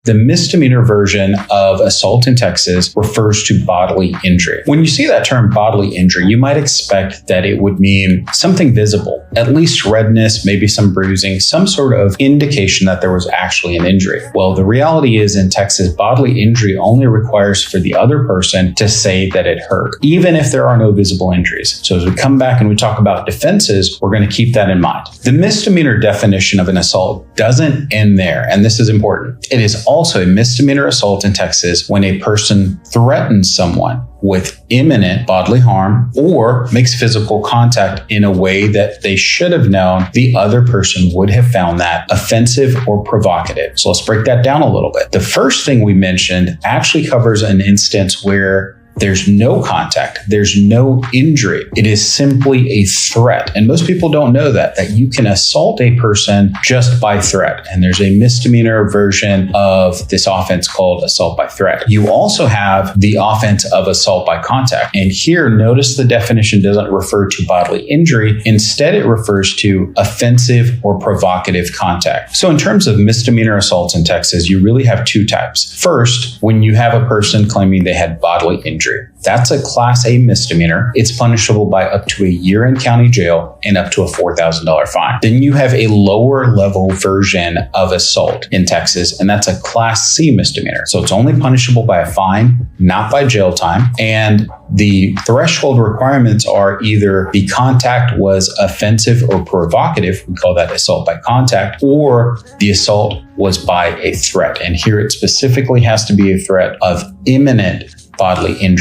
The misdemeanor version of assault in Texas refers to bodily injury. When you see that term bodily injury, you might expect that it would mean something visible, at least redness, maybe some bruising, some sort of indication that there was actually an injury. Well, the reality is in Texas, bodily injury only requires for the other person to say that it hurt, even if there are no visible injuries. So as we come back and we talk about defenses, we're going to keep that in mind. The misdemeanor definition of an assault doesn't end there, and this is important. It is also a misdemeanor assault in Texas when a person threatens someone with imminent bodily harm or makes physical contact in a way that they should have known the other person would have found that offensive or provocative. So let's break that down a little bit. The first thing we mentioned actually covers an instance where there's no contact, there's no injury. It is simply a threat. And most people don't know that you can assault a person just by threat. And there's a misdemeanor version of this offense called assault by threat. You also have the offense of assault by contact. And here, notice the definition doesn't refer to bodily injury. Instead, it refers to offensive or provocative contact. So in terms of misdemeanor assaults in Texas, you really have two types. First, when you have a person claiming they had bodily injury. That's a Class A misdemeanor. It's punishable by up to a year in county jail and up to a $4,000 fine. Then you have a lower level version of assault in Texas, and that's a Class C misdemeanor. So it's only punishable by a fine, not by jail time. And the threshold requirements are either the contact was offensive or provocative, we call that assault by contact, or the assault was by a threat. And here it specifically has to be a threat of imminent bodily injury.